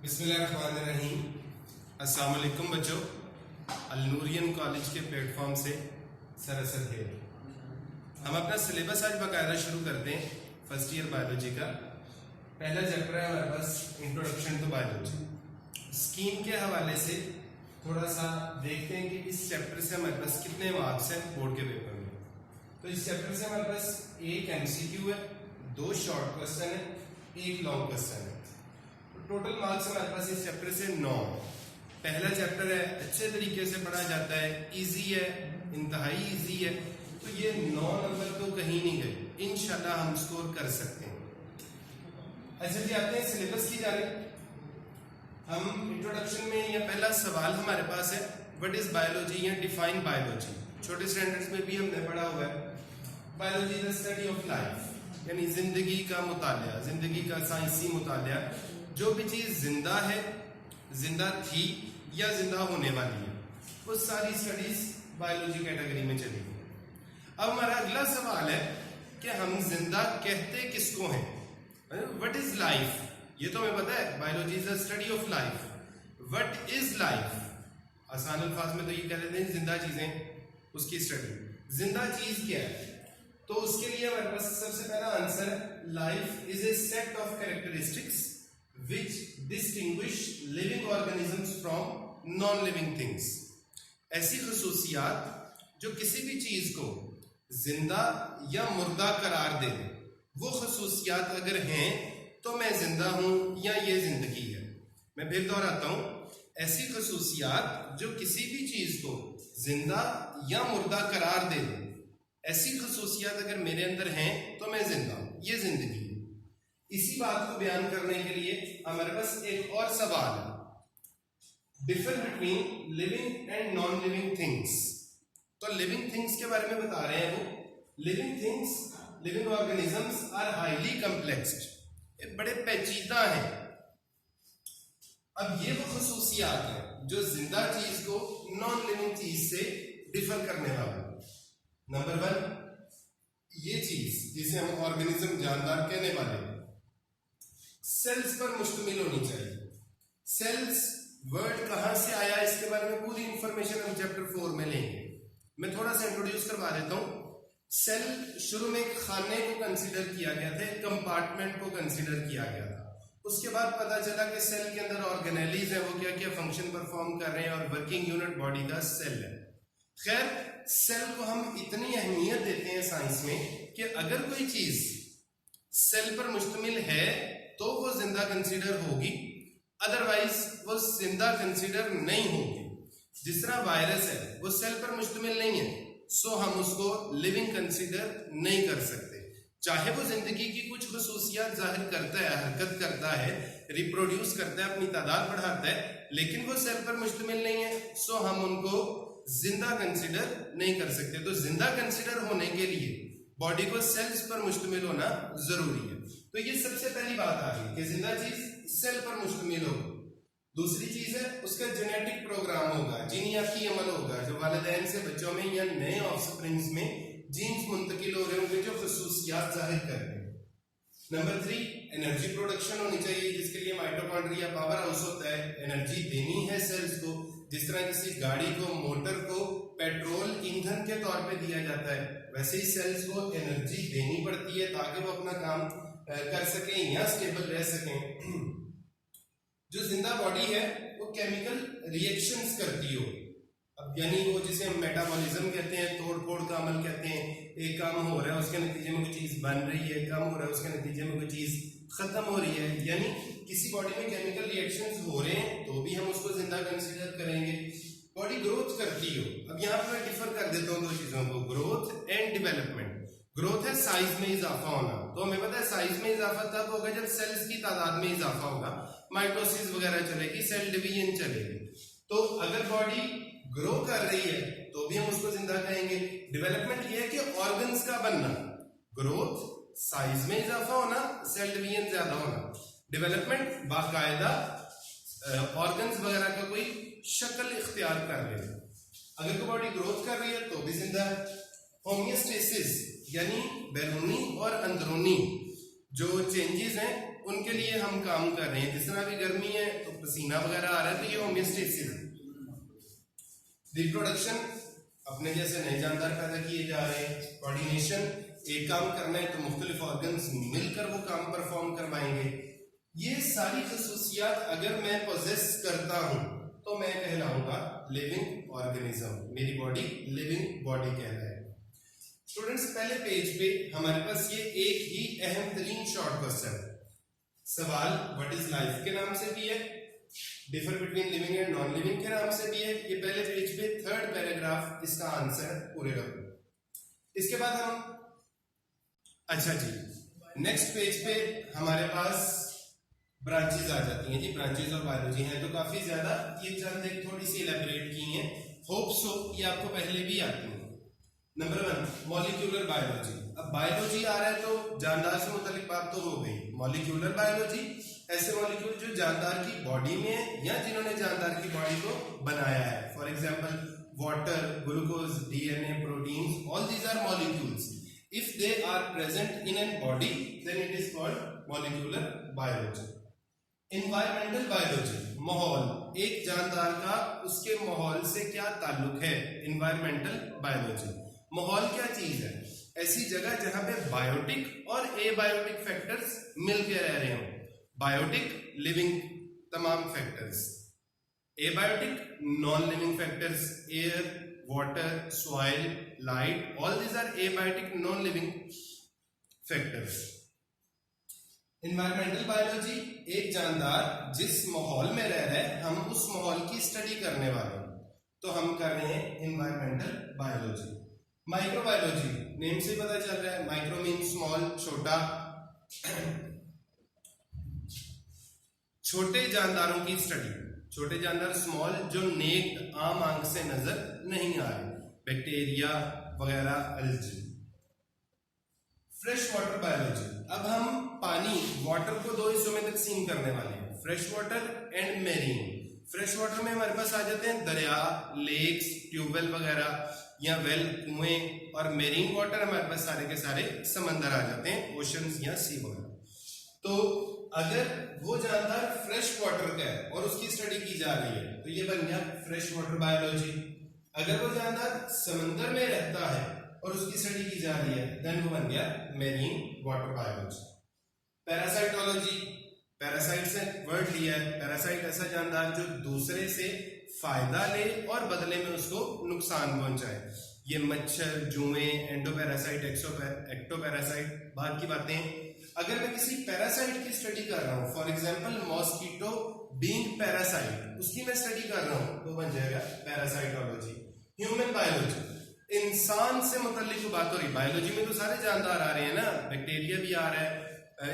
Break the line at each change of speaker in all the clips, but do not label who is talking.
बिस्मिल्लाहिर्रहमानिर्रहीम। अस्सलाम वालेकुम बच्चों, अल-नूरियन कॉलेज के प्लेटफॉर्म से सरसद है। हम अपना सिलेबस आज बाकायदा शुरू करते हैं। फर्स्ट ईयर बायोलॉजी का पहला चैप्टर है हमारे पास इंट्रोडक्शन टू बायोलॉजी। स्कीम के हवाले से थोड़ा सा देखते हैं कि इस चैप्टर से हमारे पास कितने मार्क्स हैं बोर्ड के पेपर में। तो इस चैप्टर से हमारे पास एक एमसीक्यू है, 2 शॉर्ट क्वेश्चन है, 1 लॉन्ग क्वेश्चन है। टोटल मार्क्स हमारे पास इस चैप्टर से 9। पहला चैप्टर है, अच्छे तरीके से पढ़ा जाता है, इजी है, इंतहाई इजी है, तो ये 9 नंबर तो कहीं नहीं गए, इंशाल्लाह हम स्कोर कर सकते हैं। अच्छा जी, आते हैं सिलेबस की जानिब। हम इंट्रोडक्शन में यह पहला सवाल हमारे पास है, व्हाट इज बायोलॉजी या डिफाइन बायोलॉजी। छोटे स्टैंडर्ड्स में भी हमने पढ़ा हुआ है। Biology is the study of life, यानी जिंदगी का मुतालिया, जिंदगी का साइंसी मुतालिया। जो भी चीज जिंदा है, जिंदा थी या जिंदा होने वाली है, वो सारी स्टडीज बायोलॉजी कैटेगरी में चलेगी। अब हमारा अगला सवाल है कि हम जिंदा कहते किसको हैं। व्हाट इज लाइफ, ये तो हमें पता है, biology is the study of life. What is life, आसान अल्फाज में तो ये कह देते हैं जिंदा चीजें, उसकी स्टडी। जिंदा चीज क्या है, तो उसके लिए हमारे पास सबसे पहला आंसर है, life is a set of characteristics which distinguish living organisms from non-living things। ऐसी खसूसियात जो किसी भी चीज को जिंदा या मुर्दा करार दे दे, वो खसूसियात अगर हैं तो मैं जिंदा हूं या ये जिंदगी है। मैं फिर दोहराता हूं, ऐसी खसूसियात जो किसी भी चीज को जिंदा या मुर्दा करार दे दे, ऐसी खसूसियात अगर मेरे अंदर हैं तो मैं जिंदा हूं, ये जिंदगी है। इसी बात को बयान करने के लिए हमारे पास एक और सवाल है, differ between living and non living things. तो लिविंग थिंग्स के बारे में बता रहे हैं वो, living things, living organisms are highly complexed, ये बड़े पेचीदा हैं। अब ये वो खसूसियात हैं जो जिंदा चीज को नॉन लिविंग चीज से डिफर करने वाला। नंबर 1, ये चीज जिसे हम ऑर्गेनिज्म, जानदार कहने वाले, सेल्स पर मुश्तमिल होनी चाहिए। सेल्स वर्ड कहां से आया, इसके बारे में पूरी इंफॉर्मेशन हम चैप्टर 4 में लेंगे। मैं थोड़ा सा इंट्रोड्यूस करवा देता हूं। सेल शुरू में एक खाने को कंसीडर किया गया था, एक कंपार्टमेंट को कंसीडर किया गया था। उसके बाद पता चला कि सेल के अंदर ऑर्गेनेलीज है, वो क्या क्या फंक्शन परफॉर्म कर रहे हैं, और वर्किंग यूनिट बॉडी का सेल है। खैर, सेल को हम इतनी अहमियत देते हैं साइंस में कि अगर कोई चीज सेल पर मुश्तमिल है तो वो जिंदा कंसीडर होगी, अदरवाइज वो जिंदा कंसीडर नहीं होगी। जिस तरह वायरस है वो सेल पर मुश्तमिल नहीं है, सो हम उसको लिविंग कंसीडर नहीं कर सकते। चाहे वो जिंदगी की कुछ खसूसियात जाहिर करता है, हरकत करता है, रिप्रोड्यूस करता है, अपनी तादाद बढ़ाता है, लेकिन वो सेल पर मुश्तमिल नहीं है, सो हम उनको जिंदा कंसीडर नहीं कर सकते। तो जिंदा कंसीडर होने के लिए बॉडी को सेल्स पर मुश्तमिल होना जरूरी है। तो ये सबसे पहली बात आ गई कि जिंदा चीज सेल पर मुश्तमिल होगी। दूसरी चीज है, उसका जेनेटिक प्रोग्राम होगा, जीनियाती अमल होगा, जो वालिदैन से बच्चों में या नए ऑफस्प्रिंग्स में जीन्स मुंतकिल हो रहे होंगे जो खसूसियात जाहिर कर रहे हैं। नंबर 3, एनर्जी प्रोडक्शन होनी चाहिए, जिसके लिए माइटोकॉन्ड्रिया पावर हाउस होता है। एनर्जी देनी है सेल्स को, जिस तरह किसी गाड़ी को, मोटर को पेट्रोल ईंधन के तौर पे दिया जाता है, वैसे ही सेल्स को एनर्जी देनी पड़ती है ताकि वो अपना काम कर सकें या स्टेबल रह सकें। जो जिंदा बॉडी है वो केमिकल रिएक्शंस करती हो, अब यानी वो जिसे हम मेटाबॉलिज्म कहते हैं, तोड़ फोड़ का अमल कहते हैं। एक काम हो रहा है, उसके नतीजे में कोई चीज बन रही है, कम हो रहा है, उसके नतीजे में कोई चीज खत्म हो रही है, यानी किसी बॉडी में केमिकल रिएक्शंस हो रहे हैं तो भी हम उसको जिंदा कंसीडर करेंगे। बॉडी ग्रोथ करती हो, अब यहाँ पर मैं डिफर कर देता हूँ 2 चीजों को, ग्रोथ एंड डेवलपमेंट। ग्रोथ है साइज में इजाफा होना, तो हमें पता है साइज में इजाफा तब होगा जब सेल्स की तादाद में इजाफा होगा, माइटोसिस वगैरह चलेगी, सेल डिवीजन चलेगी। तो अगर बॉडी ग्रो कर रही है तो भी हम उसको जिंदा कहेंगे। डेवलपमेंट ये है कि ऑर्गन्स का बनना, ग्रोथ साइज में इजाफा होना, सेल डिवीजन ज्यादा होना। डेवलपमेंट बाकायदा ऑर्गन्स वगैरह का कोई शक्ल इख्तियार कर रहे हैं। अगर कोई बॉडी ग्रोथ कर रही है तो भी जिंदा है। होमियोस्टेसिस यानी बैरूनी और अंदरूनी जो चेंजेस हैं उनके लिए हम काम कर रहे हैं। जिस तरह अभी गर्मी है तो पसीना वगैरह आ रहा है, तो ये होमियोस्टेसिस है। रिप्रोडक्शन, अपने जैसे नए जानदार पैदा किए जा रहे हैं। कोऑर्डिनेशन, एक काम करना है तो मुख्तलिफ ऑर्गन्स मिलकर वो काम परफॉर्म करवाएंगे। ये सारी खसूसियात अगर मैं पोजेस करता हूं तो मैं कहलाऊंगा लिविंग ऑर्गेनिज्म। मेरी बॉडी लिविंग बॉडी कहलाए। स्टूडेंट्स, पहले पेज पे हमारे पास ये एक ही अहम तरीन शॉर्ट क्वेश्चन सवाल व्हाट इज लाइफ के नाम से भी है, differ between living and non living के नाम से भी है। ये पहले पेज पे थर्ड पैराग्राफ इसका आंसर पूरे रखो। इसके बाद हम अच्छा जी नेक्स्ट पेज पे हमारे पास ब्रांचेस आ जाती हैं जी। ब्रांचेस और बायोलॉजी हैं जो काफी ज्यादा, ये चंद एक थोड़ी सी इलैबोरेट की हैं। होप सो ये आपको पहले भी आती हैं। Number 1 molecular biology. अब बायोलॉजी आ रहा है तो जानदार से मुतालिक बात तो हो गई। मॉलिक्यूलर बायोलॉजी, ऐसे मॉलिक्यूल जो जानदार की बॉडी में है या जिन्होंने जानदार की बॉडी को बनाया है। For example water, glucose, DNA, proteins, all these are molecules. If they are present in an body then it is called molecular biology. Environmental biology, माहौल, एक जानदार का उसके माहौल से क्या ताल्लुक है। एनवायरमेंटल बायोलॉजी, माहौल क्या चीज है? ऐसी जगह जहां पे बायोटिक और एबायोटिक फैक्टर्स मिलकर रह रहे हो। बायोटिक लिविंग तमाम factors, abiotic non living factors, air, water, soil, light, all these are abiotic non living factors. Environmental biology, एक जानदार जिस माहौल में रह रहा है हम उस माहौल की स्टडी करने वाले हैं, तो हम कर रहे हैं एनवायरमेंटल बायोलॉजी। माइक्रोबायोलॉजी, नेम से पता चल रहा है, माइक्रो मीन स्मॉल, छोटा। छोटे जानदारों की स्टडी, छोटे जानदार स्मॉल जो नेक्ड आम आंख से नजर नहीं आ रहे, बैक्टीरिया वगैरह, अलजी। फ्रेश वाटर बायोलॉजी, अब हम पानी, वाटर को दो हिस्सों में तकसीम करने वाले हैं, fresh water and marine. Fresh water में हमारे पास आ जाते हैं दरिया, लेक्स, ट्यूबवेल वगैरह या वेल, कुएं। और मेरीन वाटर हमारे पास सारे के सारे समंदर आ जाते हैं, ओशंस या सी वगैरह। तो अगर वो जानदार फ्रेश वाटर का है और उसकी स्टडी की जा रही है तो ये बन गया फ्रेश वाटर बायोलॉजी। अगर वो जानदार समंदर में रहता है और उसकी स्टडी की जा रही है देन वो बन गया marine water biology. Parasitology, parasite से वर्ड लिया है। पैरासाइट ऐसा जानदार जो दूसरे से फायदा ले और बदले में उसको नुकसान पहुंचाए। ये मच्छर, जुएं, एंडोपैरासाइट, एक्टोपैरासाइट, बाद की बातें। अगर मैं किसी पैरासाइट की स्टडी कर रहा हूं, for example mosquito being parasite, उसकी मैं स्टडी कर रहा हूं तो बन जाएगा पैरासाइटोलॉजी। ह्यूमन बायोलॉजी, इंसान से मुतल्लिक बात हो रही। बायोलॉजी में तो सारे जानदार आ रहे हैं ना, बैक्टीरिया भी आ रहा है,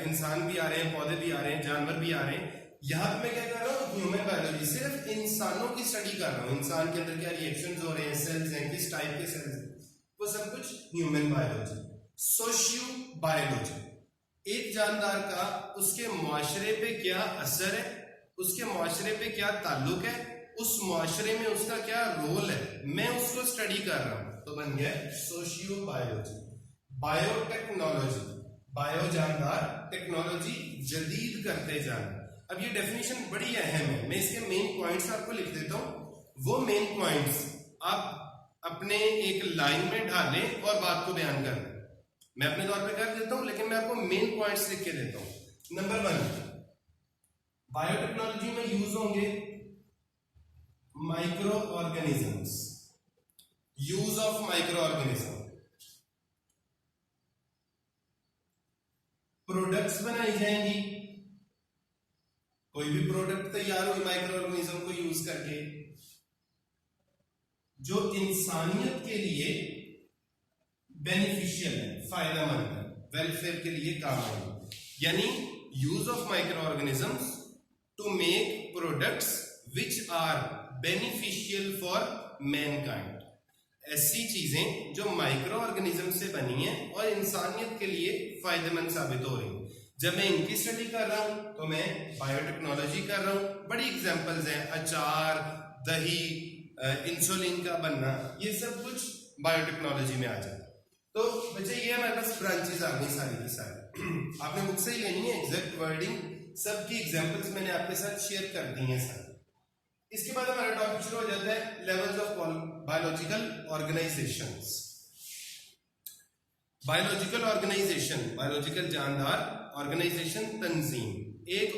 इंसान भी आ रहे हैं, पौधे भी आ रहे हैं, जानवर भी आ रहे हैं। यहां पे मैं क्या कर रहा हूं? ह्यूमन बायोलॉजी, सिर्फ इंसानों की स्टडी कर रहा हूं। इंसान के अंदर क्या रिएक्शंस हो रहे हैं, सेल्स हैं, किस टाइप के सेल्स हैं, वो सब कुछ ह्यूमन बायोलॉजी। सोशियो बायोलॉजी, एक जानदार का उसके मुआशरे पे क्या असर है, उसके मुआशरे पे क्या ताल्लुक है, उस मुआशरे में उसका क्या रोल है, मैं उसको स्टडी कर रहा हूं तो बन गया सोशियो बायोलॉजी। बायोटेक्नोलॉजी, बायो जानदार, टेक्नोलॉजी जदीद करते जाना। अब ये डेफिनेशन बड़ी अहम है, मैं इसके मेन पॉइंट्स आपको लिख देता हूं। वो मेन पॉइंट्स आप अपने एक लाइन में ढालें और बात को बयान करें। मैं अपने तौर पे कर देता हूं लेकिन मैं आपको मेन पॉइंट्स लिख के देता हूं। नंबर 1, बायोटेक्नोलॉजी में यूज होंगे micro organisms, use of micro organism. Products बनाई जाएंगी, कोई भी प्रोडक्ट तैयार हुई माइक्रो ऑर्गेनिज्म को यूज करके जो इंसानियत के लिए बेनिफिशियल है, फायदेमंद है, वेलफेयर के लिए काम आएगी। यानी use of micro organisms to make products which are beneficial for mankind. ऐसी चीजें जो माइक्रो ऑर्गेनिज्म से बनी हैं और इंसानियत के लिए फायदेमंद साबित हो रही हैं। जब मैं इनकी स्टडी कर रहा हूं तो मैं बायोटेक्नोलॉजी कर रहा हूं। बड़ी एग्जांपल्स हैं, अचार, दही, इंसुलिन का बनना, ये सब कुछ बायोटेक्नोलॉजी में आ जाता है। तो बच्चे ये हमारे पास ब्रांचेस आ गई सारी की सारी। आपने बुक से ही लेनी है, एग्जैक्ट वर्डिंग सबकी एग्जांपल्स मैंने आपके साथ शेयर कर दी हैं सर। इसके बाद हमारा टॉपिक शुरू हो जाता है levels of biological organisations. Biological organisation, biological जानदार, ऑर्गेनाइजेशन तंजीम, एक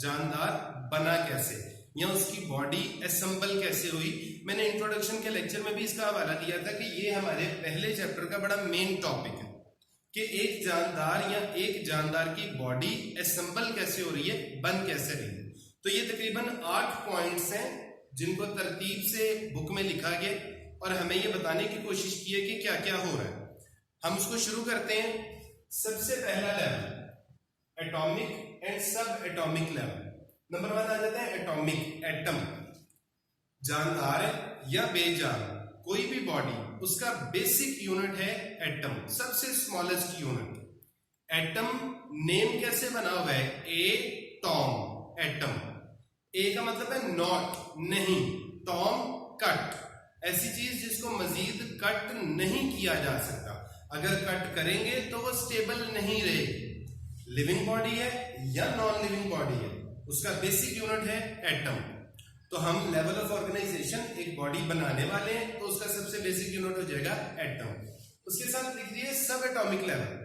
जानदार बना कैसे या उसकी बॉडी असेंबल कैसे हुई। मैंने इंट्रोडक्शन के लेक्चर में भी इसका हवाला दिया था कि ये हमारे पहले चैप्टर का बड़ा मेन टॉपिक है कि एक जानदार या एक जानदार की बॉडी असेंबल कैसे हो रही है, बन कैसे रही है। तो ये तकरीबन 8 पॉइंट्स हैं जिनको तरतीब से बुक में लिखा गया और हमें ये बताने की कोशिश की है कि क्या क्या हो रहा है। हम उसको शुरू करते हैं। सबसे पहला लेवल एटॉमिक एंड सब एटॉमिक लेवल। नंबर 1 आ जाता है एटॉमिक, एटम। जानदार या बेजान कोई भी बॉडी, उसका बेसिक यूनिट है एटम, सबसे स्मॉलेस्ट यूनिट। एटम नेम कैसे बना हुआ है, ए टॉम, एटम। ए का मतलब है नॉट, नहीं, टॉम कट, ऐसी चीज जिसको मजीद कट नहीं किया जा सकता। अगर कट करेंगे तो वो स्टेबल नहीं रहेगी। लिविंग बॉडी है या नॉन लिविंग बॉडी है, उसका बेसिक यूनिट है एटम। तो हम लेवल ऑफ ऑर्गेनाइजेशन एक बॉडी बनाने वाले हैं तो उसका सबसे बेसिक यूनिट हो जाएगा एटम। उसके साथ लिख दिए सब एटॉमिक लेवल।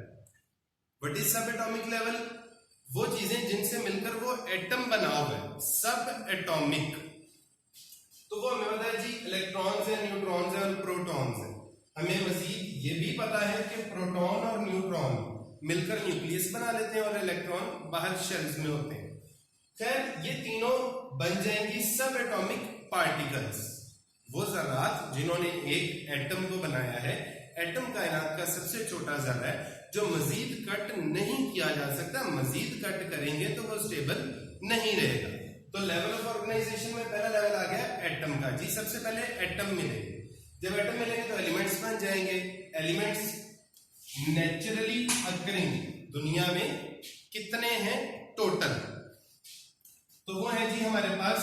व्हाट इज सब एटॉमिक लेवल? वो चीजें जिनसे मिलकर वो एटम बना हुआ है, सब एटॉमिक। तो वो हमें पता है जी इलेक्ट्रॉन्स है, न्यूट्रॉन्स है और प्रोटॉन्स है। हमें मजीद ये भी पता है कि प्रोटॉन और न्यूट्रॉन मिलकर न्यूक्लियस बना लेते हैं और इलेक्ट्रॉन बाहर शेल्स में होते हैं। खैर ये तीनों बन जाएंगी सब एटॉमिक पार्टिकल्स। वो ज़रात जिन्होंने एक एटम को बनाया है। एटम कायनात का सबसे छोटा ज़रा है जो मजीद कट नहीं किया जा सकता। मजीद कट करेंगे तो वो स्टेबल नहीं रहेगा। तो लेवल ऑफ ऑर्गेनाइजेशन में पहला लेवल आ गया एटम का। जी सबसे पहले एटम मिलेंगे। जब एटम मिलेंगे तो एलिमेंट्स बन जाएंगे। एलिमेंट्स नेचुरली अकरिंग दुनिया में कितने हैं टोटल? तो वो है जी हमारे पास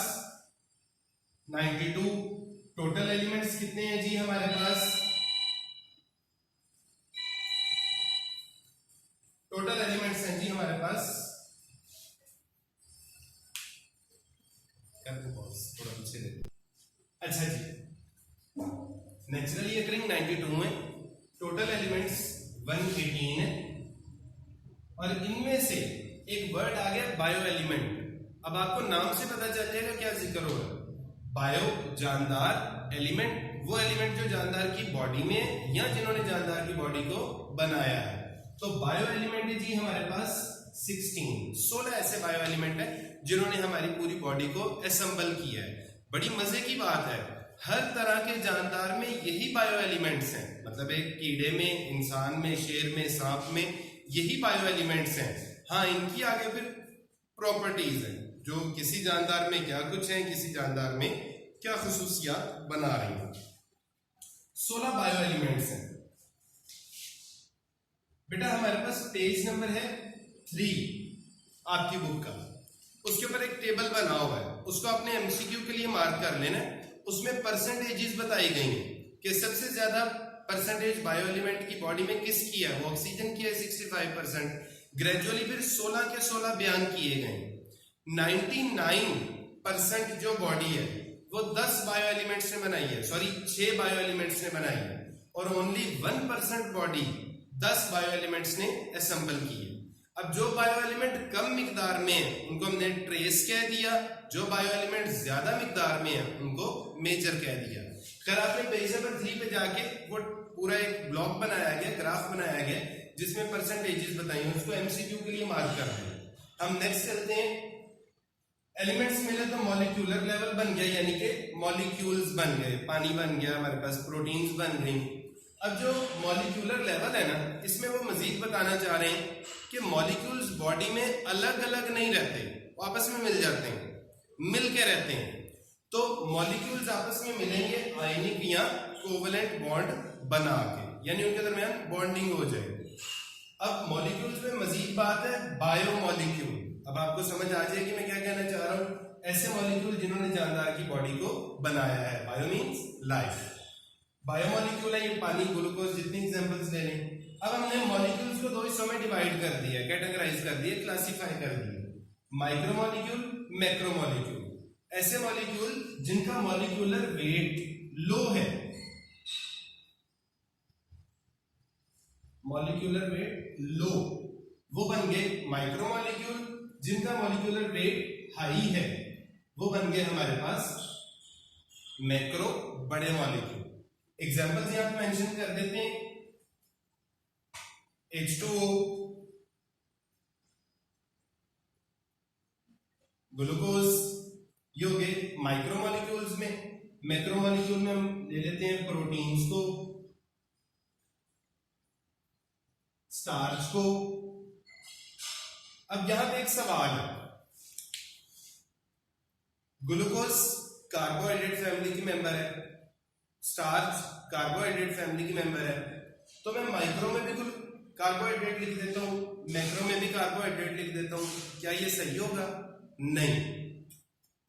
92। टोटल एलिमेंट्स कितने हैं जी हमारे पास? टोटल एलिमेंट्स हैं जी हमारे पास, थोड़ा पीछे ले। अच्छा जी, नेचुरली अकरिंग 92 है, टोटल एलिमेंट्स 118 है और इनमें से एक वर्ड आ गया बायो एलिमेंट। अब आपको नाम से पता चल जाएगा क्या जिक्र हो रहा है। बायो जानदार, एलिमेंट वो एलिमेंट जो जानदार की बॉडी में है या जिन्होंने जानदार की बॉडी को बनाया है। तो बायो एलिमेंट है जी हमारे पास 16 ऐसे बायो एलिमेंट है जिन्होंने हमारी पूरी बॉडी को असेंबल किया है। बड़ी मजे की बात है, हर तरह के जानदार में यही बायो एलिमेंट्स हैं। मतलब एक कीड़े में, इंसान में, शेर में, सांप में यही बायो एलिमेंट्स हैं। हाँ, इनकी आगे फिर प्रॉपर्टीज हैं जो किसी जानदार में क्या कुछ है, किसी जानदार में क्या खुसूसियात बना रही हैं। 16 बायो एलिमेंट्स हैं। बेटा हमारे पास पेज नंबर है 3 आपकी बुक का, उसके ऊपर एक टेबल बना हुआ है, उसको आपने एमसीक्यू के लिए मार्क कर लेना है। उसमें परसेंटेजेस बताई गई हैं कि सबसे ज्यादा परसेंटेज बायो एलिमेंट की बॉडी में किसकी है? वो ऑक्सीजन की है 65%। ग्रेजुअली फिर 16 के 16 बयान किए गए। 99% जो बॉडी है वो 10 बायो एलिमेंट्स ने बनाई है, सॉरी 6 बायो एलिमेंट्स ने बनाई है और ओनली 1% बॉडी 10 बायो एलिमेंट्स ने असेंबल की है। अब जो बायो एलिमेंट कम मिकदार में है उनको हमने ट्रेस कह दिया, जो बायो एलिमेंट ज्यादा मिकदार में है उनको मेजर कह दिया। खैर आपने पेज नंबर 3 पे जाके वो पूरा एक ब्लॉक बनाया गया, ग्राफ बनाया गया जिसमें परसेंटेजेस बताई हैं, उसको एमसीक्यू के लिए मार्क कर रहे हैं। हम नेक्स्ट चलते हैं। एलिमेंट्स मिले तो मॉलिक्यूलर लेवल बन गया, यानी कि मॉलिक्यूल्स बन गए, पानी बन गया हमारे पास, प्रोटीन्स बन गई। अब जो मॉलिक्यूलर लेवल है ना, इसमें वो मजीद बताना चाह रहे हैं कि मॉलिक्यूल्स बॉडी में अलग अलग नहीं रहते, आपस में मिल जाते हैं, मिल के रहते हैं। तो मॉलिक्यूल्स आपस में मिलेंगे आयनिक या कोवलेंट बॉन्ड बना के, यानी उनके दरमियान बॉन्डिंग हो जाएगी। अब मॉलिक्यूल्स में मजीद बात है बायो मॉलिक्यूल। अब आपको समझ आ जाएगी मैं क्या कहना चाह रहा हूं। ऐसे मॉलिक्यूल जिन्होंने जानदार की बॉडी को बनाया है। Bio means life. बायोमॉलिक्यूल है ये पानी, ग्लूकोज, जितनी एग्जांपल्स ले लें। अब हमने मॉलिक्यूल्स को दो हिस्सों में डिवाइड कर दिया, कैटेगराइज कर दिया, क्लासिफाई कर दिया, माइक्रोमोलिक्यूल, मैक्रोमोलिक्यूल। ऐसे मॉलिक्यूल जिनका मॉलिक्यूलर वेट लो है, मॉलिक्यूलर वेट लो, वो बन गए माइक्रोमोलिक्यूल। जिनका मॉलिक्यूलर वेट हाई है वो बन गए हमारे पास मैक्रो, बड़े मॉलिक्यूल। एग्जांपल्स यहां पे मेंशन कर देते हैं, H2O, ग्लूकोज, ये हो गए माइक्रोमोलिक्यूल्स में। मैक्रोमोलिक्यूल में हम ले लेते हैं प्रोटीन्स को, स्टार्च को। अब यहां पे एक सवाल है, ग्लूकोज कार्बोहाइड्रेट फैमिली की मेंबर है, स्टार्च कार्बोहाइड्रेट फैमिली की मेंबर है, तो मैं माइक्रो में भी कार्बोहाइड्रेट लिख देता हूं, मैक्रो में भी कार्बोहाइड्रेट लिख देता हूं, क्या ये सही होगा? नहीं।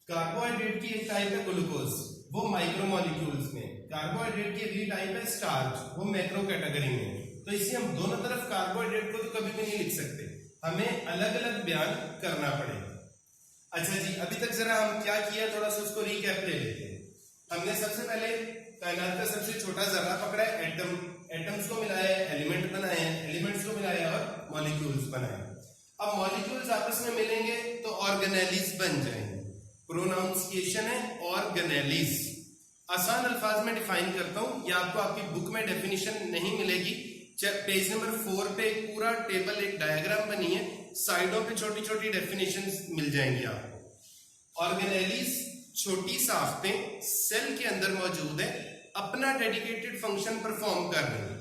कार्बोहाइड्रेट की एक टाइप है ग्लूकोज, वो माइक्रोमोलिक्यूल्स में, कार्बोहाइड्रेट की अगली टाइप है स्टार्च, वो मैक्रो कैटेगरी में। तो इससे हम दोनों तरफ कार्बोहाइड्रेट को तो कभी भी नहीं लिख सकते, हमें अलग अलग बयान करना पड़ेगा। अच्छा जी, अभी तक जरा हम क्या किया, थोड़ा सा उसको रिकैप ले लेते हैं। हमने सबसे पहले कायनात का सबसे छोटा जर्रा पकड़ा है, एटम, एटम्स को मिलाया है, एलिमेंट बनाए हैं, एलिमेंट्स को मिलाया और मॉलिक्यूल्स बनाए। अब मॉलिक्यूल्स आपस में मिलेंगे तो ऑर्गेनेलिज बन जाएंगे। प्रोनाउंसिएशन है ऑर्गेनेलिज। आसान अल्फाज में डिफाइन करता हूं, ये आपको आपकी बुक में डेफिनेशन नहीं मिलेगी। पेज नंबर 4 पे पूरा टेबल, एक डायग्राम बनी है, साइडों पे छोटी छोटी डेफिनेशंस मिल जाएंगी आपको। ऑर्गेनेलिज छोटी साफ्तें सेल के अंदर मौजूद है, अपना डेडिकेटेड फंक्शन परफॉर्म कर रही हैं।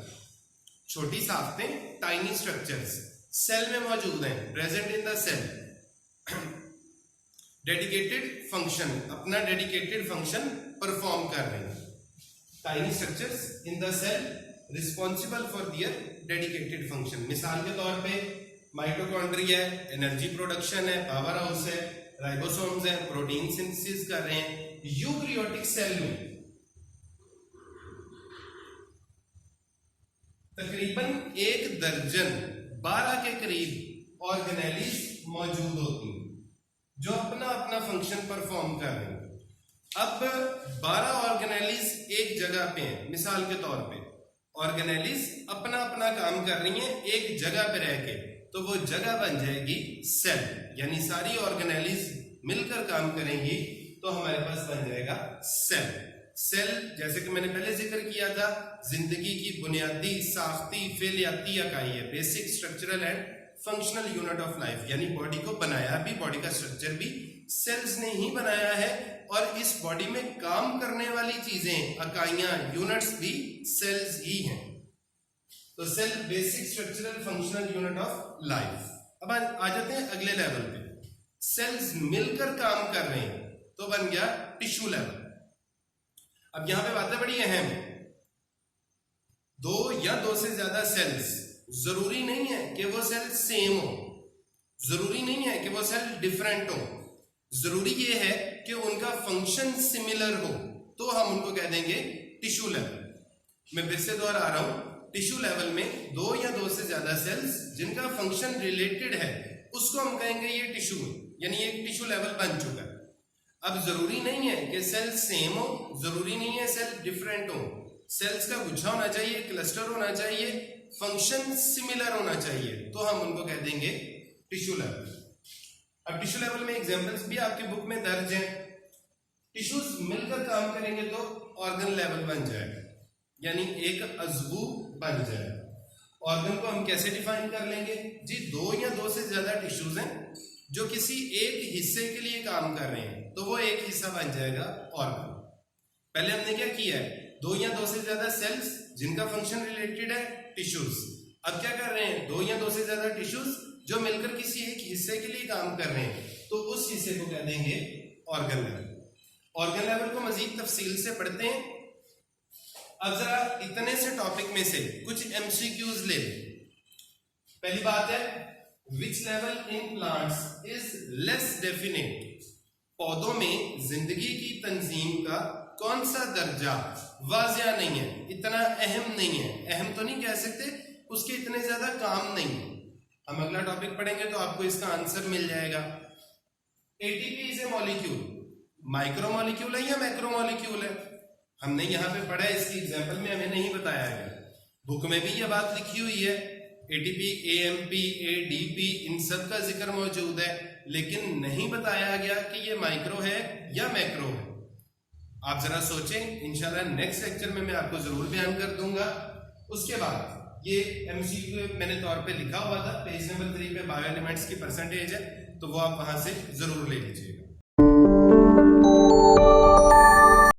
छोटी साफ्तें, टाइनी स्ट्रक्चर्स सेल में मौजूद हैं, present in the cell, dedicated function, अपना डेडिकेटेड फंक्शन परफॉर्म कर रहे हैं। Tiny structures in the cell responsible for their dedicated function. मिसाल के तौर पे माइटोकॉन्ड्रिया है, एनर्जी प्रोडक्शन है, पावर हाउस है, राइबोसोम्स है, प्रोटीन सिंथेसिस कर रहे हैं। यूकैरियोटिक सेल में तकरीबन 1 दर्जन 12 के करीब ऑर्गेनेलिज मौजूद होती हैं जो अपना अपना फंक्शन परफॉर्म कर रहे हैं। अब 12 ऑर्गेनेलिज एक जगह पे हैं, मिसाल के तौर पे ऑर्गेनेलिज अपना अपना काम कर रही हैं एक जगह पे रह के, तो वो जगह बन जाएगी सेल, यानी सारी ऑर्गेनेलिज मिलकर काम करेंगी तो हमारे पास बन जाएगा सेल। सेल जैसे कि मैंने पहले जिक्र किया था, जिंदगी की बुनियादी साख्ती फेलियाती इकाई है, basic structural and functional unit of life, यानी बॉडी को बनाया भी, बॉडी का स्ट्रक्चर भी सेल्स ने ही बनाया है, और इस बॉडी में काम करने वाली चीजें, इकाइयां, यूनिट्स भी सेल्स ही हैं। तो cell basic structural functional unit of life. अब आ जाते हैं अगले लेवल पे, सेल्स मिलकर काम कर रहे हैं तो बन गया टिश्यू लेवल। अब यहां पे बातें बड़ी अहम है, 2 या 2 से ज्यादा सेल्स, जरूरी नहीं है कि वो सेल सेम हो, जरूरी नहीं है कि वो सेल डिफरेंट हो, जरूरी ये है कि उनका फंक्शन सिमिलर हो, तो हम उनको कह देंगे टिश्यू लेवल। मैं फिर से दोहरा रहा हूं, टिश्यू लेवल में 2 या 2 से ज्यादा सेल्स जिनका फंक्शन रिलेटेड है उसको हम कहेंगे ये टिश्यू, यानी एक टिश्यू लेवल बन चुका है। अब जरूरी नहीं है कि सेल सेम हो, जरूरी नहीं है सेल डिफरेंट हो, सेल्स का गुच्छा होना चाहिए, क्लस्टर होना चाहिए, फंक्शन सिमिलर होना चाहिए, तो हम उनको कह देंगे टिश्यू लेवल। अब टिश्यू लेवल में एग्जांपल्स भी आपकी बुक में दर्ज हैं। टिश्यूज मिलकर काम करेंगे तो ऑर्गन लेवल बन जाएगा, यानी एक अज़्वू बन जाएगा। ऑर्गन को हम कैसे डिफाइन कर लेंगे जी? 2 या 2 से ज्यादा टिश्यूज हैं जो किसी एक हिस्से के लिए काम कर रहे हैं, तो वो एक हिस्सा बन जाएगा ऑर्गन। पहले हमने क्या किया है, 2 या 2 से ज्यादा सेल्स जिनका फंक्शन रिलेटेड है, टिश्यूज। अब क्या कर रहे हैं, 2 या 2 से ज्यादा टिश्यूज जो मिलकर किसी एक हिस्से के लिए काम कर रहे हैं, तो उस हिस्से को कह देंगे ऑर्गन लेवल। ऑर्गन लेवल को मजीद तफसील से पढ़ते हैं। अब जरा इतने से टॉपिक में से कुछ एमसीक्यूज ले लें। पहली बात है, which level in plants is less definite? पौधों में जिंदगी की तंजीम का कौन सा दर्जा वाजिया नहीं है, इतना अहम नहीं है। अहम तो नहीं कह सकते, उसके इतने ज्यादा काम नहीं है। हम अगला टॉपिक पढ़ेंगे तो आपको इसका आंसर मिल जाएगा। ATP is a molecule, micro molecule है या मैक्रो मॉलिक्यूल है? हमने यहाँ पे पढ़ा है, इसकी एग्जांपल में हमें नहीं बताया गया। बुक में भी ये बात लिखी हुई है, एटीपी, एएमपी, एडीपी, इन सब का जिक्र मौजूद है, लेकिन नहीं बताया गया कि ये माइक्रो है या मैक्रो है। आप जरा सोचें, इंशाल्लाह नेक्स्ट लेक्चर में मैं आपको जरूर बयान कर दूंगा। उसके बाद ये एमसीक्यू मैंने तौर पे लिखा हुआ था, पेज नंबर 3 पे बायो एलिमेंट्स की परसेंटेज है, तो वो आप वहां से जरूर ले लीजिएगा।